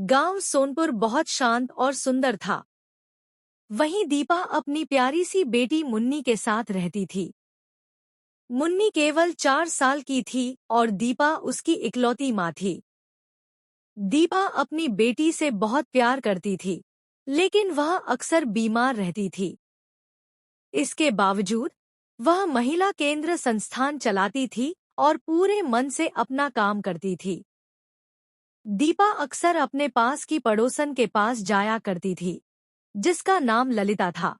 गांव सोनपुर बहुत शांत और सुंदर था। वहीं दीपा अपनी प्यारी सी बेटी मुन्नी के साथ रहती थी। मुन्नी केवल 4 साल की थी और दीपा उसकी इकलौती माँ थी। दीपा अपनी बेटी से बहुत प्यार करती थी, लेकिन वह अक्सर बीमार रहती थी। इसके बावजूद वह महिला केंद्र संस्थान चलाती थी और पूरे मन से अपना काम करती थी। दीपा अक्सर अपने पास की पड़ोसन के पास जाया करती थी, जिसका नाम ललिता था।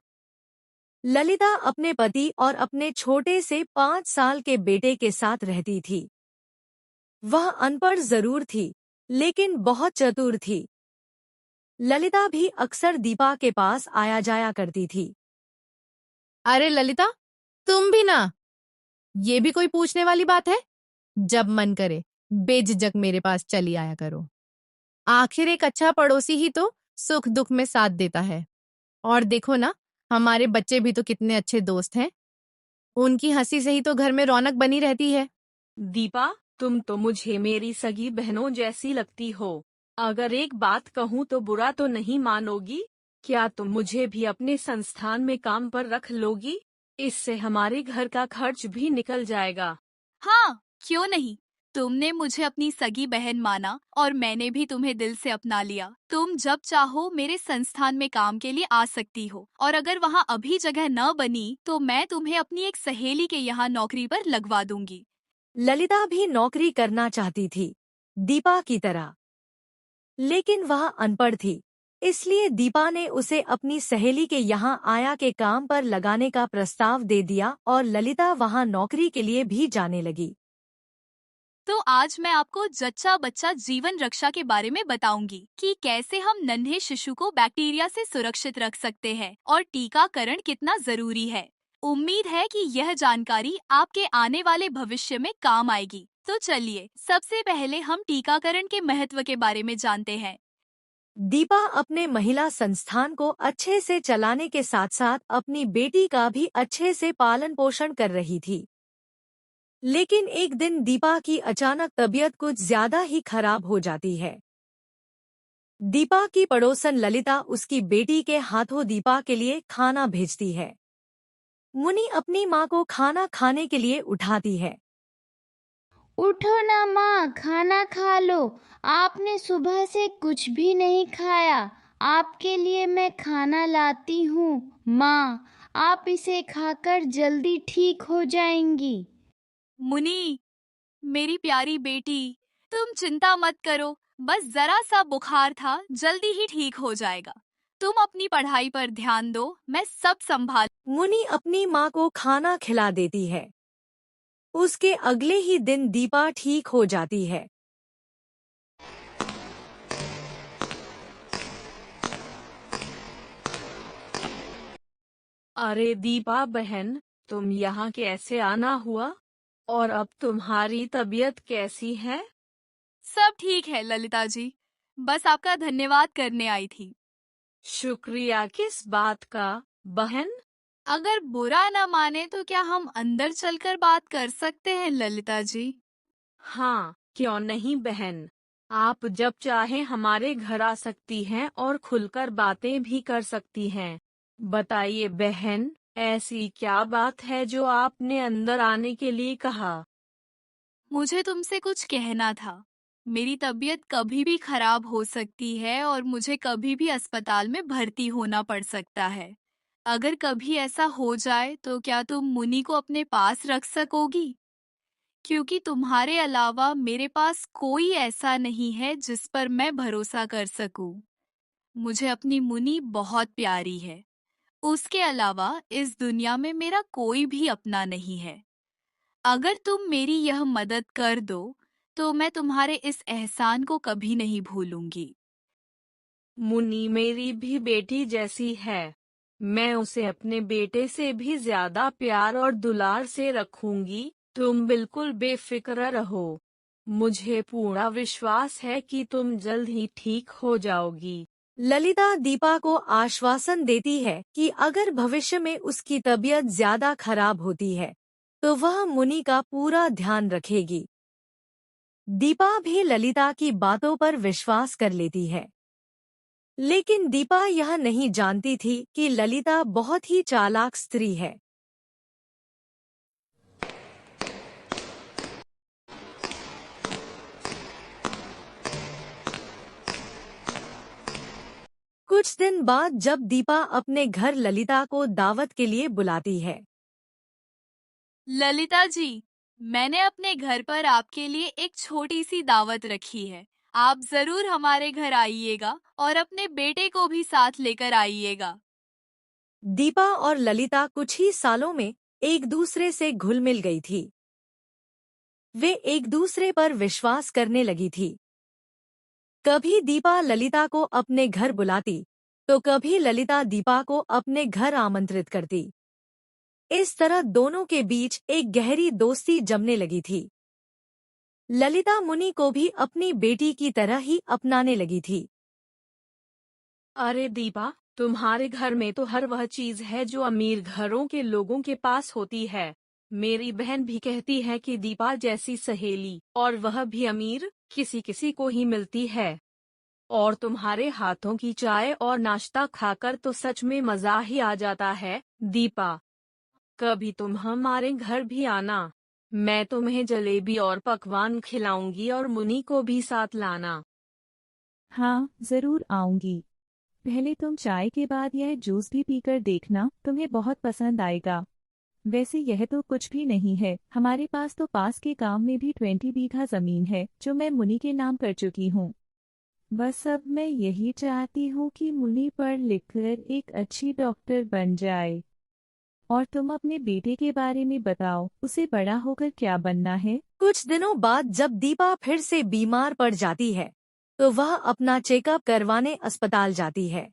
ललिता अपने पति और अपने छोटे से 5 साल के बेटे के साथ रहती थी। वह अनपढ़ जरूर थी, लेकिन बहुत चतुर थी। ललिता भी अक्सर दीपा के पास आया जाया करती थी। अरे ललिता, तुम भी ना, ये भी कोई पूछने वाली बात है? जब मन करे बेझिझक मेरे पास चली आया करो। आखिर एक अच्छा पड़ोसी ही तो सुख दुख में साथ देता है। और देखो ना, हमारे बच्चे भी तो कितने अच्छे दोस्त हैं। उनकी हंसी से ही तो घर में रौनक बनी रहती है। दीपा, तुम तो मुझे मेरी सगी बहनों जैसी लगती हो। अगर एक बात कहूँ तो बुरा तो नहीं मानोगी? क्या तुम मुझे भी अपने संस्थान में काम पर रख लोगी? इससे हमारे घर का खर्च भी निकल जाएगा। हाँ, क्यों नहीं। तुमने मुझे अपनी सगी बहन माना और मैंने भी तुम्हें दिल से अपना लिया। तुम जब चाहो मेरे संस्थान में काम के लिए आ सकती हो, और अगर वहाँ अभी जगह न बनी तो मैं तुम्हें अपनी एक सहेली के यहाँ नौकरी पर लगवा दूंगी। ललिता भी नौकरी करना चाहती थी, दीपा की तरह। लेकिन वह अनपढ़ थी, इसलिए दीपा ने उसे अपनी सहेली के यहाँ आया के काम पर लगाने का प्रस्ताव दे दिया और ललिता वहाँ नौकरी के लिए भी जाने लगी। तो आज मैं आपको जच्चा बच्चा जीवन रक्षा के बारे में बताऊंगी कि कैसे हम नन्हे शिशु को बैक्टीरिया से सुरक्षित रख सकते हैं और टीकाकरण कितना जरूरी है। उम्मीद है कि यह जानकारी आपके आने वाले भविष्य में काम आएगी। तो चलिए, सबसे पहले हम टीकाकरण के महत्व के बारे में जानते हैं। दीपा अपने महिला संस्थान को अच्छे से चलाने के साथ साथ अपनी बेटी का भी अच्छे से पालन पोषण कर रही थी। लेकिन एक दिन दीपा की अचानक तबीयत कुछ ज्यादा ही खराब हो जाती है। दीपा की पड़ोसन ललिता उसकी बेटी के हाथों दीपा के लिए खाना भेजती है। मुनी अपनी माँ को खाना खाने के लिए उठाती है। उठो ना माँ, खाना खा लो। आपने सुबह से कुछ भी नहीं खाया। आपके लिए मैं खाना लाती हूँ माँ। आप इसे खाकर जल्दी ठीक हो जाएंगी। मुनी, मेरी प्यारी बेटी, तुम चिंता मत करो। बस जरा सा बुखार था, जल्दी ही ठीक हो जाएगा। तुम अपनी पढ़ाई पर ध्यान दो, मैं सब संभाल। मुनी अपनी माँ को खाना खिला देती है। उसके अगले ही दिन दीपा ठीक हो जाती है। अरे दीपा बहन, तुम यहाँ कैसे आना हुआ? और अब तुम्हारी तबीयत कैसी है? सब ठीक है ललिता जी, बस आपका धन्यवाद करने आई थी। शुक्रिया किस बात का, बहन? अगर बुरा न माने तो क्या हम अंदर चलकर बात कर सकते हैं ललिता जी? हाँ, क्यों नहीं बहन। आप जब चाहे हमारे घर आ सकती हैं और खुलकर बातें भी कर सकती हैं। बताइए बहन, ऐसी क्या बात है जो आपने अंदर आने के लिए कहा? मुझे तुमसे कुछ कहना था। मेरी तबीयत कभी भी खराब हो सकती है और मुझे कभी भी अस्पताल में भर्ती होना पड़ सकता है। अगर कभी ऐसा हो जाए तो क्या तुम मुनी को अपने पास रख सकोगी? क्योंकि तुम्हारे अलावा मेरे पास कोई ऐसा नहीं है जिस पर मैं भरोसा कर सकूं। मुझे अपनी मुनी बहुत प्यारी है। उसके अलावा इस दुनिया में मेरा कोई भी अपना नहीं है। अगर तुम मेरी यह मदद कर दो तो मैं तुम्हारे इस एहसान को कभी नहीं भूलूंगी। मुन्नी मेरी भी बेटी जैसी है। मैं उसे अपने बेटे से भी ज्यादा प्यार और दुलार से रखूंगी। तुम बिल्कुल बेफिक्र रहो। मुझे पूरा विश्वास है कि तुम जल्द ही ठीक हो जाओगी। ललिता दीपा को आश्वासन देती है कि अगर भविष्य में उसकी तबीयत ज्यादा खराब होती है तो वह मुनि का पूरा ध्यान रखेगी। दीपा भी ललिता की बातों पर विश्वास कर लेती है। लेकिन दीपा यह नहीं जानती थी कि ललिता बहुत ही चालाक स्त्री है। कुछ दिन बाद जब दीपा अपने घर ललिता को दावत के लिए बुलाती है। ललिता जी, मैंने अपने घर पर आपके लिए एक छोटी सी दावत रखी है। आप जरूर हमारे घर आइएगा और अपने बेटे को भी साथ लेकर आइएगा। दीपा और ललिता कुछ ही सालों में एक दूसरे से घुल मिल गई थी। वे एक दूसरे पर विश्वास करने लगी थी। कभी दीपा ललिता को अपने घर बुलाती तो कभी ललिता दीपा को अपने घर आमंत्रित करती। इस तरह दोनों के बीच एक गहरी दोस्ती जमने लगी थी। ललिता मुनि को भी अपनी बेटी की तरह ही अपनाने लगी थी। अरे दीपा, तुम्हारे घर में तो हर वह चीज है जो अमीर घरों के लोगों के पास होती है। मेरी बहन भी कहती है कि दीपा जैसी सहेली, और वह भी अमीर, किसी किसी को ही मिलती है। और तुम्हारे हाथों की चाय और नाश्ता खाकर तो सच में मजा ही आ जाता है। दीपा, कभी तुम हमारे घर भी आना। मैं तुम्हें जलेबी और पकवान खिलाऊंगी और मुनि को भी साथ लाना। हाँ, जरूर आऊंगी। पहले तुम चाय के बाद यह जूस भी पीकर देखना, तुम्हें बहुत पसंद आएगा। वैसे यह तो कुछ भी नहीं है, हमारे पास तो पास के गांव में भी 20 बीघा जमीन है जो मैं मुनि के नाम कर चुकी हूँ। बस अब मैं यही चाहती हूँ कि मुनि पढ़ लिखकर एक अच्छी डॉक्टर बन जाए। और तुम अपने बेटे के बारे में बताओ, उसे बड़ा होकर क्या बनना है? कुछ दिनों बाद जब दीपा फिर से बीमार पड़ जाती है तो वह अपना चेकअप करवाने अस्पताल जाती है।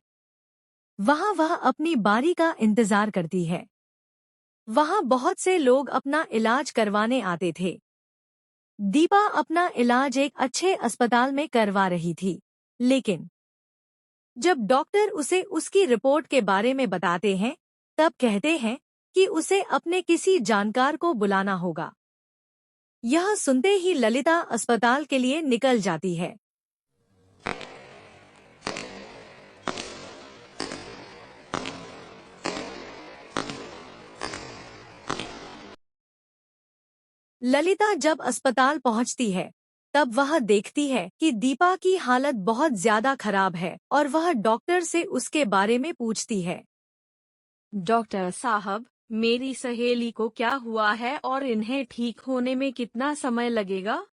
वहाँ वह अपनी बारी का इंतजार करती है। वहाँ बहुत से लोग अपना इलाज करवाने आते थे। दीपा अपना इलाज एक अच्छे अस्पताल में करवा रही थी, लेकिन जब डॉक्टर उसे उसकी रिपोर्ट के बारे में बताते हैं तब कहते हैं कि उसे अपने किसी जानकार को बुलाना होगा। यह सुनते ही ललिता अस्पताल के लिए निकल जाती है। ललिता जब अस्पताल पहुंचती है तब वह देखती है कि दीपा की हालत बहुत ज्यादा खराब है और वह डॉक्टर से उसके बारे में पूछती है। डॉक्टर साहब, मेरी सहेली को क्या हुआ है और इन्हें ठीक होने में कितना समय लगेगा?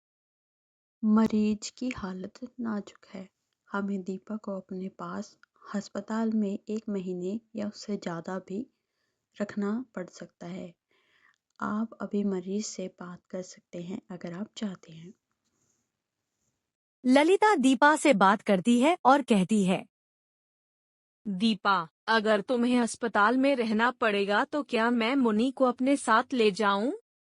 मरीज की हालत नाजुक है। हमें दीपा को अपने पास अस्पताल में 1 महीने या उससे ज़्यादा भी रखना पड़ सकता है। आप अभी मरीज से बात कर सकते हैं अगर आप चाहते हैं। ललिता दीपा से बात करती है और कहती है, दीपा, अगर तुम्हें अस्पताल में रहना पड़ेगा तो क्या मैं मुनि को अपने साथ ले जाऊं?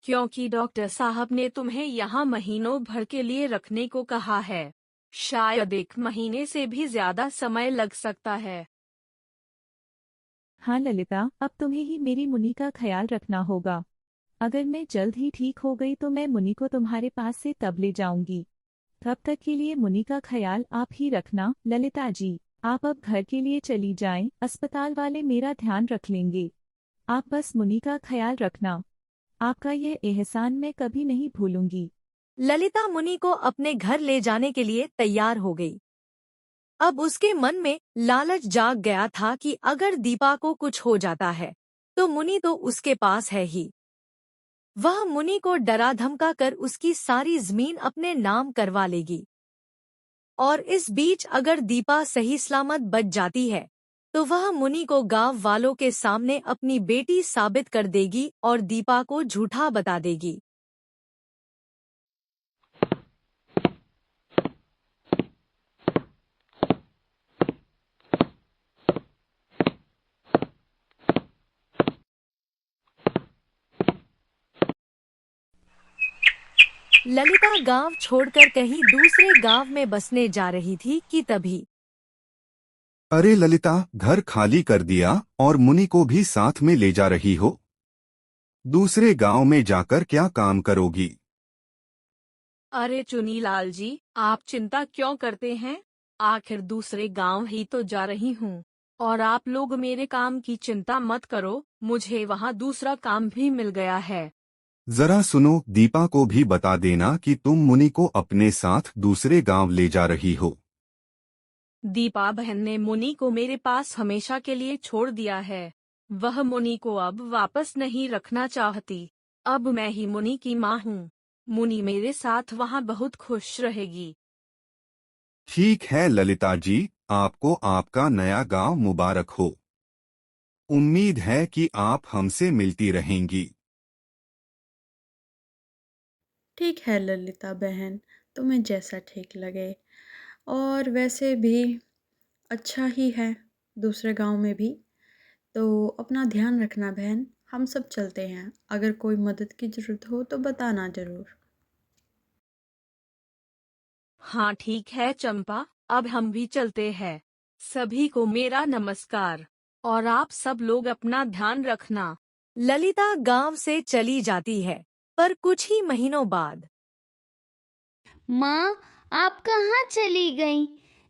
क्योंकि डॉक्टर साहब ने तुम्हें यहाँ महीनों भर के लिए रखने को कहा है। शायद 1 महीने से भी ज्यादा समय लग सकता है। हाँ ललिता, अब तुम्हें ही मेरी मुनि का ख्याल रखना होगा। अगर मैं जल्द ही ठीक हो गई तो मैं मुनि को तुम्हारे पास से तब ले जाऊंगी। तब तक के लिए मुनि का ख्याल आप ही रखना। ललिता जी, आप अब घर के लिए चली जाएं, अस्पताल वाले मेरा ध्यान रख लेंगे। आप बस मुनि का ख्याल रखना। आपका यह एहसान मैं कभी नहीं भूलूंगी। ललिता मुनि को अपने घर ले जाने के लिए तैयार हो गई। अब उसके मन में लालच जाग गया था कि अगर दीपा को कुछ हो जाता है तो मुनि तो उसके पास है ही। वह मुनि को डरा धमका कर उसकी सारी जमीन अपने नाम करवा लेगी। और इस बीच अगर दीपा सही सलामत बच जाती है तो वह मुनि को गांव वालों के सामने अपनी बेटी साबित कर देगी और दीपा को झूठा बता देगी। ललिता गांव छोड़कर कहीं दूसरे गांव में बसने जा रही थी कि तभी अरे ललिता, घर खाली कर दिया और मुनि को भी साथ में ले जा रही हो? दूसरे गांव में जाकर क्या काम करोगी? अरे चुनीलाल जी, आप चिंता क्यों करते हैं? आखिर दूसरे गांव ही तो जा रही हूँ। और आप लोग मेरे काम की चिंता मत करो, मुझे वहाँ दूसरा काम भी मिल गया है। जरा सुनो, दीपा को भी बता देना कि तुम मुनि को अपने साथ दूसरे गांव ले जा रही हो। दीपा बहन ने मुनि को मेरे पास हमेशा के लिए छोड़ दिया है। वह मुनि को अब वापस नहीं रखना चाहती। अब मैं ही मुनि की माँ हूँ। मुनि मेरे साथ वहाँ बहुत खुश रहेगी। ठीक है ललिता जी, आपको आपका नया गांव मुबारक हो। उम्मीद है कि आप हमसे मिलती रहेंगी। ठीक है ललिता बहन, तुम्हें जैसा ठीक लगे। और वैसे भी अच्छा ही है दूसरे गांव में भी। तो अपना ध्यान रखना बहन, हम सब चलते हैं। अगर कोई मदद की ज़रूरत हो तो बताना ज़रूर। हाँ ठीक है चंपा, अब हम भी चलते हैं। सभी को मेरा नमस्कार। और आप सब लोग अपना ध्यान रखना। ललिता गांव से चली जाती है, पर कुछ ही महीनों बाद माँ, आप कहाँ चली गई?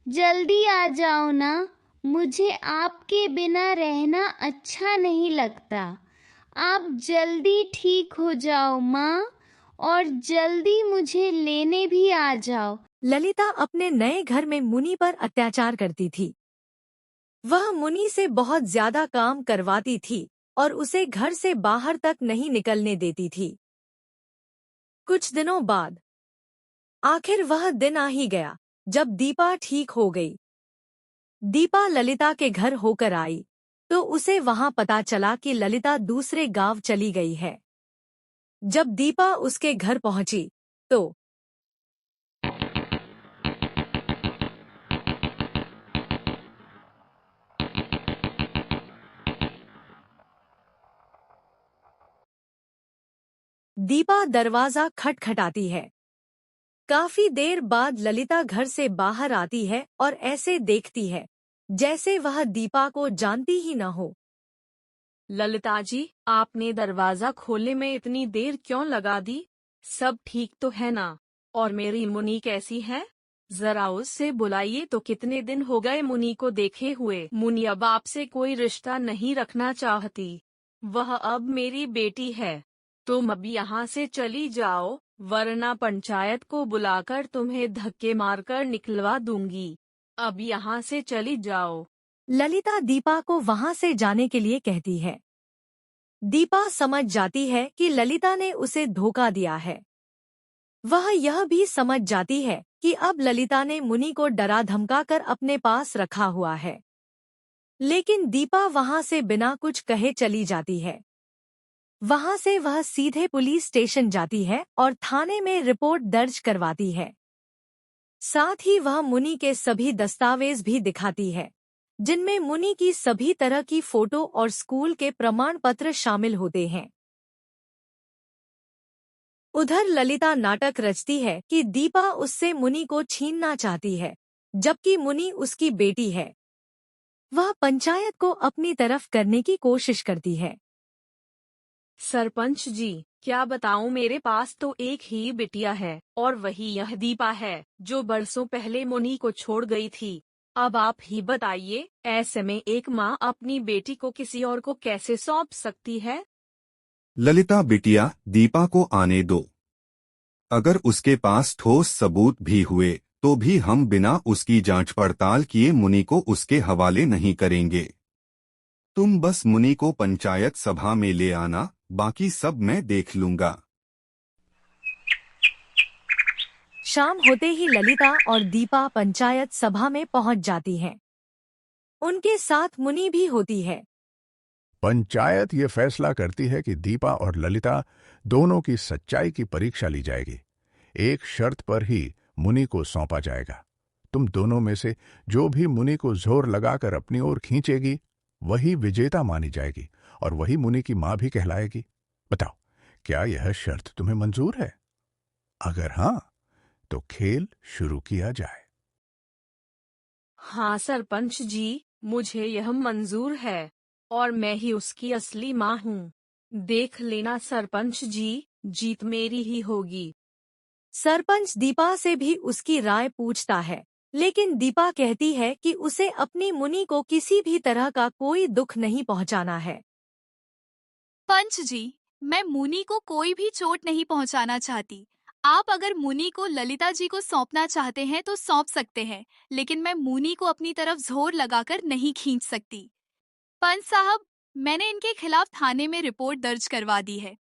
जल्दी आ जाओ ना। मुझे आपके बिना रहना अच्छा नहीं लगता। आप जल्दी ठीक हो जाओ माँ, और जल्दी मुझे लेने भी आ जाओ। ललिता अपने नए घर में मुनि पर अत्याचार करती थी। वह मुनि से बहुत ज्यादा काम करवाती थी और उसे घर से बाहर तक नहीं निकलने देती थी। कुछ दिनों बाद आखिर वह दिन आ ही गया जब दीपा ठीक हो गई। दीपा ललिता के घर होकर आई तो उसे वहां पता चला कि ललिता दूसरे गांव चली गई है। जब दीपा उसके घर पहुंची तो दीपा दरवाजा खटखटाती है। काफी देर बाद ललिता घर से बाहर आती है और ऐसे देखती है जैसे वह दीपा को जानती ही न हो। ललिता जी, आपने दरवाजा खोलने में इतनी देर क्यों लगा दी? सब ठीक तो है ना? और मेरी मुनि कैसी है? जरा उससे बुलाइए तो। कितने दिन हो गए मुनि को देखे हुए। मुनि अब आपसे कोई रिश्ता नहीं रखना चाहती। वह अब मेरी बेटी है। तुम अब यहाँ से चली जाओ, वरना पंचायत को बुलाकर तुम्हें धक्के मारकर निकलवा दूंगी। अब यहाँ से चली जाओ। ललिता दीपा को वहां से जाने के लिए कहती है। दीपा समझ जाती है कि ललिता ने उसे धोखा दिया है। वह यह भी समझ जाती है कि अब ललिता ने मुनि को डरा धमकाकर अपने पास रखा हुआ है। लेकिन दीपा वहां से बिना कुछ कहे चली जाती है। वहां से वह सीधे पुलिस स्टेशन जाती है और थाने में रिपोर्ट दर्ज करवाती है। साथ ही वह मुनि के सभी दस्तावेज भी दिखाती है, जिनमें मुनि की सभी तरह की फोटो और स्कूल के प्रमाण पत्र शामिल होते हैं। उधर ललिता नाटक रचती है कि दीपा उससे मुनि को छीनना चाहती है, जबकि मुनि उसकी बेटी है। वह पंचायत को अपनी तरफ करने की कोशिश करती है। सरपंच जी, क्या बताऊं, मेरे पास तो एक ही बिटिया है और वही यह दीपा है, जो बरसों पहले मुनि को छोड़ गई थी। अब आप ही बताइए, ऐसे में एक माँ अपनी बेटी को किसी और को कैसे सौंप सकती है? ललिता बिटिया, दीपा को आने दो। अगर उसके पास ठोस सबूत भी हुए तो भी हम बिना उसकी जांच पड़ताल किए मुनि को उसके हवाले नहीं करेंगे। तुम बस मुनि को पंचायत सभा में ले आना, बाकी सब मैं देख लूंगा। शाम होते ही ललिता और दीपा पंचायत सभा में पहुंच जाती हैं। उनके साथ मुनि भी होती है। पंचायत ये फैसला करती है कि दीपा और ललिता दोनों की सच्चाई की परीक्षा ली जाएगी। एक शर्त पर ही मुनि को सौंपा जाएगा। तुम दोनों में से जो भी मुनि को जोर लगाकर अपनी ओर खींचेगी, वही विजेता मानी जाएगी और वही मुनि की मां भी कहलाएगी। बताओ, क्या यह शर्त तुम्हें मंजूर है? अगर हां, तो खेल शुरू किया जाए। हाँ सरपंच जी, मुझे यह मंजूर है और मैं ही उसकी असली माँ हूँ। देख लेना सरपंच जी, जीत मेरी ही होगी। सरपंच दीपा से भी उसकी राय पूछता है, लेकिन दीपा कहती है कि उसे अपनी मुनि को किसी भी तरह का कोई दुख नहीं पहुंचाना है। पंच जी, मैं मुनि को कोई भी चोट नहीं पहुंचाना चाहती। आप अगर मुनि को ललिता जी को सौंपना चाहते हैं तो सौंप सकते हैं, लेकिन मैं मुनि को अपनी तरफ जोर लगाकर नहीं खींच सकती। पंच साहब, मैंने इनके खिलाफ थाने में रिपोर्ट दर्ज करवा दी है।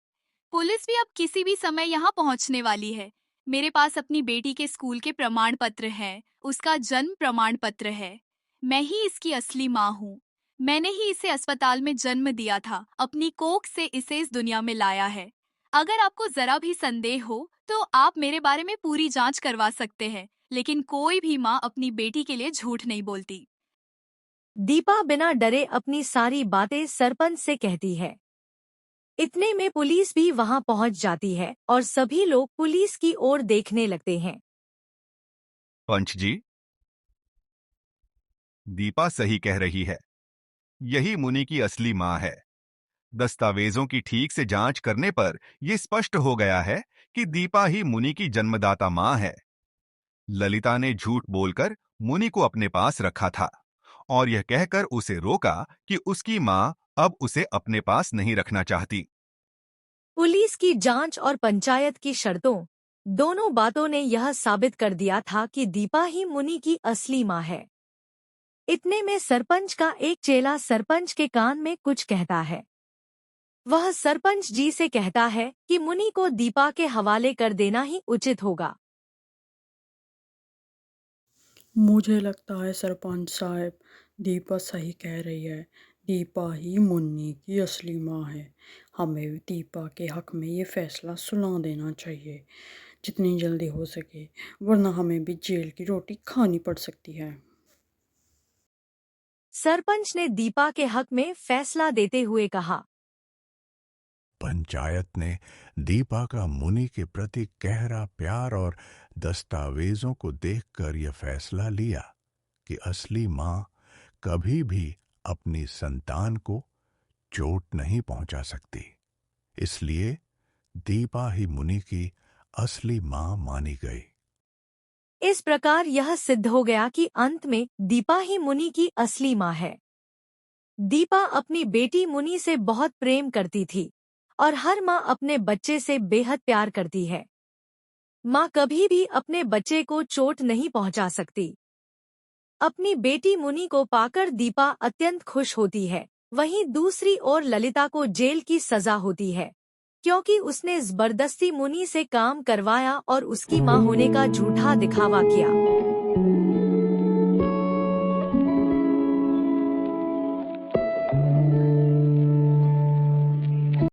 पुलिस भी अब किसी भी समय यहाँ पहुँचने वाली है। मेरे पास अपनी बेटी के स्कूल के प्रमाण पत्र हैं, उसका जन्म प्रमाण पत्र है। मैं ही इसकी असली माँ हूँ। मैंने ही इसे अस्पताल में जन्म दिया था, अपनी कोख से इसे इस दुनिया में लाया है। अगर आपको जरा भी संदेह हो तो आप मेरे बारे में पूरी जांच करवा सकते हैं, लेकिन कोई भी माँ अपनी बेटी के लिए झूठ नहीं बोलती। दीपा बिना डरे अपनी सारी बातें सरपंच से कहती है। इतने में पुलिस भी वहां पहुंच जाती है और सभी लोग पुलिस की ओर देखने लगते हैं। पंच जी, दीपा सही कह रही है। यही मुनि की असली मां है। दस्तावेजों की ठीक से जांच करने पर यह स्पष्ट हो गया है कि दीपा ही मुनि की जन्मदाता मां है। ललिता ने झूठ बोलकर मुनि को अपने पास रखा था और यह कहकर उसे रोका कि उसकी मां अब उसे अपने पास नहीं रखना चाहती। पुलिस की जांच और पंचायत की शर्तों, दोनों बातों ने यह साबित कर दिया था कि दीपा ही मुनि की असली मां है। इतने में सरपंच का एक चेला सरपंच के कान में कुछ कहता है। वह सरपंच जी से कहता है कि मुनि को दीपा के हवाले कर देना ही उचित होगा। मुझे लगता है सरपंच साहब, दीपा सही कह रही है। दीपा ही मुन्नी की असली माँ है। हमें दीपा के हक में ये फैसला सुना देना चाहिए जितनी जल्दी हो सके, वरना हमें भी जेल की रोटी खानी पड़ सकती है। सरपंच ने दीपा के हक में फैसला देते हुए कहा। पंचायत ने दीपा का मुनि के प्रति गहरा प्यार और दस्तावेजों को देखकर यह फैसला लिया कि असली मां कभी भी अपनी संतान को चोट नहीं पहुंचा सकती। इसलिए दीपा ही मुनि की असली मां मानी गई। इस प्रकार यह सिद्ध हो गया कि अंत में दीपा ही मुनि की असली मां है। दीपा अपनी बेटी मुनि से बहुत प्रेम करती थी और हर मां अपने बच्चे से बेहद प्यार करती है। मां कभी भी अपने बच्चे को चोट नहीं पहुंचा सकती। अपनी बेटी मुनि को पाकर दीपा अत्यंत खुश होती है। वहीं दूसरी ओर ललिता को जेल की सजा होती है, क्योंकि उसने जबरदस्ती मुनि से काम करवाया और उसकी मां होने का झूठा दिखावा किया।